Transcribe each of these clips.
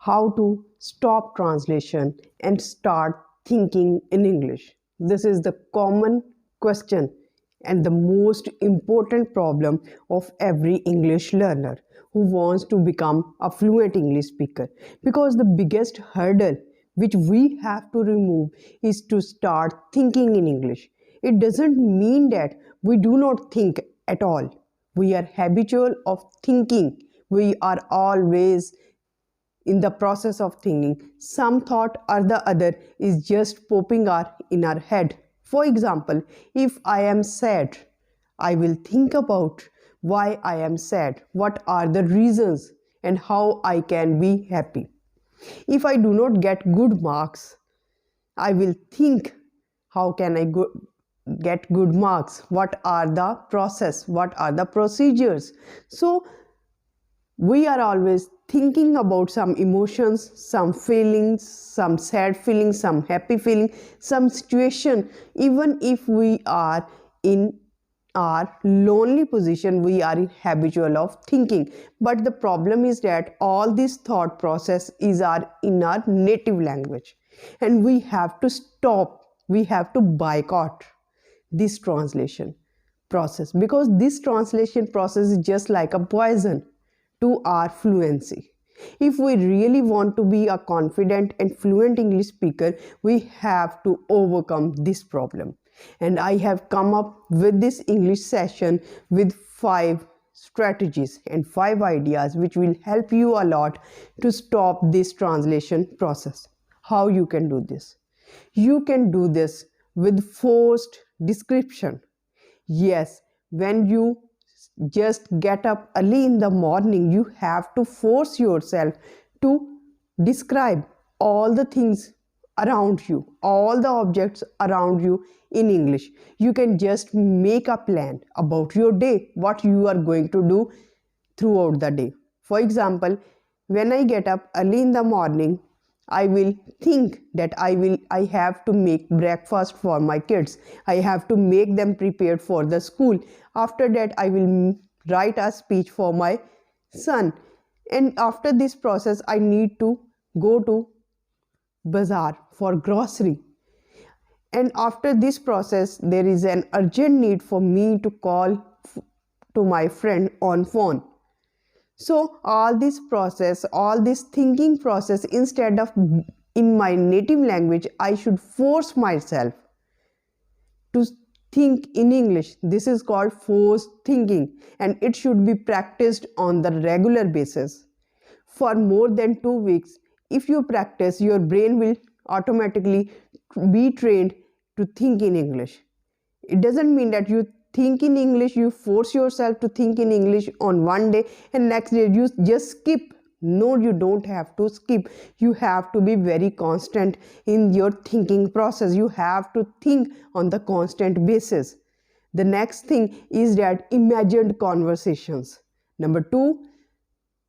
how to stop translation and start thinking in English. This is the common question and the most important problem of every English learner who wants to become a fluent English speaker, because the biggest hurdle which we have to remove is to start thinking in English. It doesn't mean that we do not think at all. We are habitual of thinking. We are always in the process of thinking. Some thought or the other is just popping up in our head. For example, if I am sad, I will think about why I am sad, what are the reasons, and how I can be happy. If I do not get good marks, I will think, how can I get good marks? What are the process? What are the procedures? So we are always thinking about some emotions, some feelings, some sad feelings, some happy feeling, some situation. Even if we are in our lonely position, we are habitual of thinking. But the problem is that all this thought process is in our native language, and we have to stop. We have to boycott this translation process, because this translation process is just like a poison to our fluency. If we really want to be a confident and fluent English speaker, we have to overcome this problem. And I have come up with this English session with 5 strategies and 5 ideas which will help you a lot to stop this translation process. How you can do this? You can do this with forced description. Yes, when you just get up early in the morning, you have to force yourself to describe all the things around you, all the objects around you in English. You can just make a plan about your day, what you are going to do throughout the day. For example, when I get up early in the morning, I will think that I have to make breakfast for my kids. I have to make them prepared for the school. After that, I will write a speech for my son. And after this process, I need to go to bazaar for grocery. And after this process, there is an urgent need for me to call to my friend on phone. So all this process, all this thinking process, instead of in my native language, I should force myself to think in English. This is called forced thinking, and it should be practiced on the regular basis for more than 2 weeks. If you practice, your brain will automatically be trained to think in English. It doesn't mean that you think in English, you force yourself to think in English on one day and next day you just skip. No, you don't have to skip. You have to be very constant in your thinking process. You have to think on the constant basis. The next thing is that imagined conversations. Number 2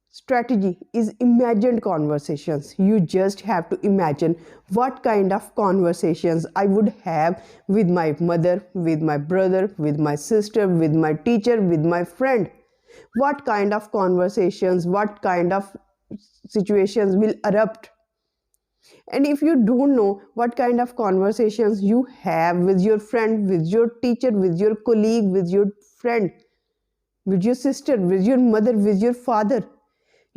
strategy is imagined conversations. You just have to imagine what kind of conversations I would have with my mother, with my brother, with my sister, with my teacher, with my friend. What kind of conversations, what kind of situations will erupt. And if you don't know what kind of conversations you have with your friend, with your teacher, with your colleague, with your friend, with your sister, with your mother, with your father,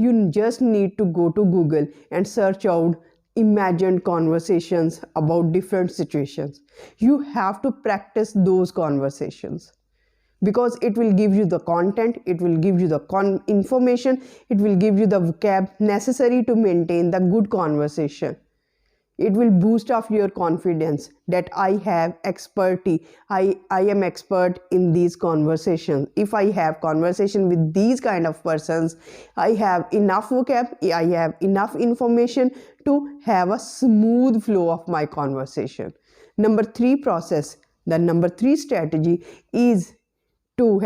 you just need to go to Google and search out imagined conversations about different situations. You have to practice those conversations, because it will give you the content, it will give you the information, it will give you the vocab necessary to maintain the good conversation. It will boost up your confidence that I have expertise. I am expert in these conversations. If I have conversation with these kind of persons, I have enough vocab, I have enough information to have a smooth flow of my conversation. Number 3 process, the number 3 strategy is to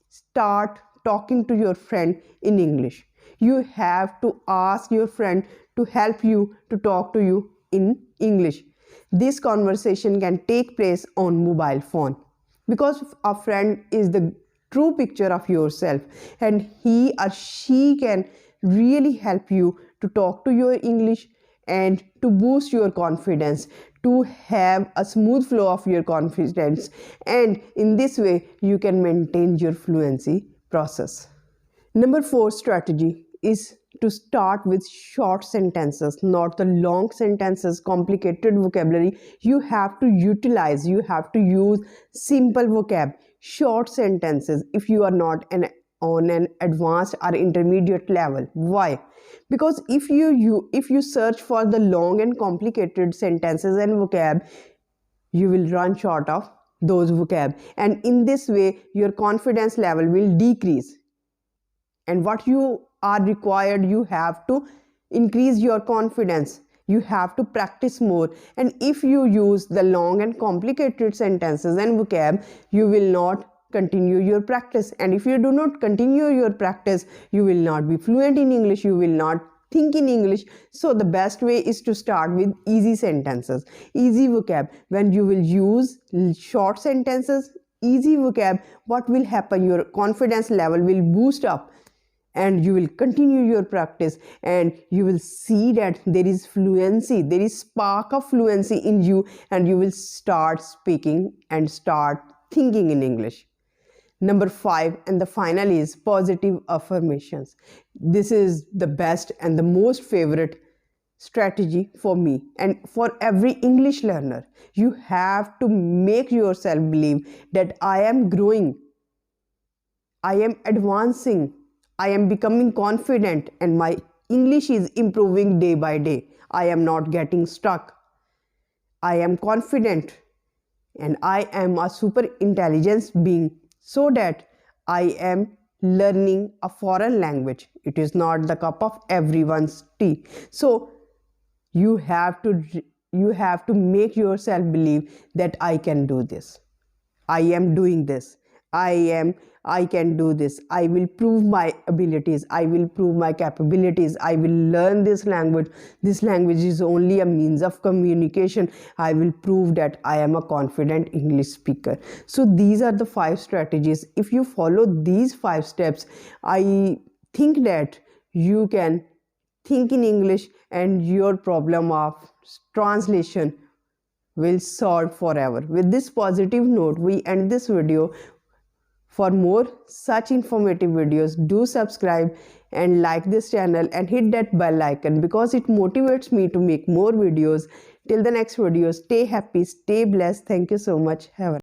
start talking to your friend in English. You have to ask your friend to help you to talk to you in English. This conversation can take place on mobile phone, because a friend is the true picture of yourself, and he or she can really help you to talk to your English and to boost your confidence, to have a smooth flow of your confidence, and in this way you can maintain your fluency process. Number 4 strategy is to start with short sentences, not the long sentences, complicated vocabulary. You have to utilize, you have to use simple vocab, short sentences if you are not on an advanced or intermediate level. Why? Because if you search for the long and complicated sentences and vocab, you will run short of those vocab, and in this way your confidence level will decrease. And what you are required, you have to increase your confidence, you have to practice more. And if you use the long and complicated sentences and vocab, you will not continue your practice, and if you do not continue your practice, you will not be fluent in English, you will not think in English. So the best way is to start with easy sentences, easy vocab. When you will use short sentences, easy vocab, what will happen? Your confidence level will boost up, and you will continue your practice, and you will see that there is fluency, there is spark of fluency in you, and you will start speaking and start thinking in English. Number 5 and the final is positive affirmations. This is the best and the most favorite strategy for me and for every English learner. You have to make yourself believe that I am growing, I am advancing, I am becoming confident, and my English is improving day by day. I am not getting stuck. I am confident, and I am a super intelligence being, so that I am learning a foreign language. It is not the cup of everyone's tea. So you have to make yourself believe that I can do this. I am doing this. I can do this. I will prove my abilities. I will prove my capabilities. I will learn this language. This language is only a means of communication. I will prove that I am a confident English speaker. So these are the 5 strategies. If you follow these 5 steps, I think that you can think in English, and your problem of translation will solve forever. With this positive note, we end this video. For more such informative videos, do subscribe and like this channel and hit that bell icon, because it motivates me to make more videos. Till the next video, stay happy, stay blessed. Thank you so much. Have a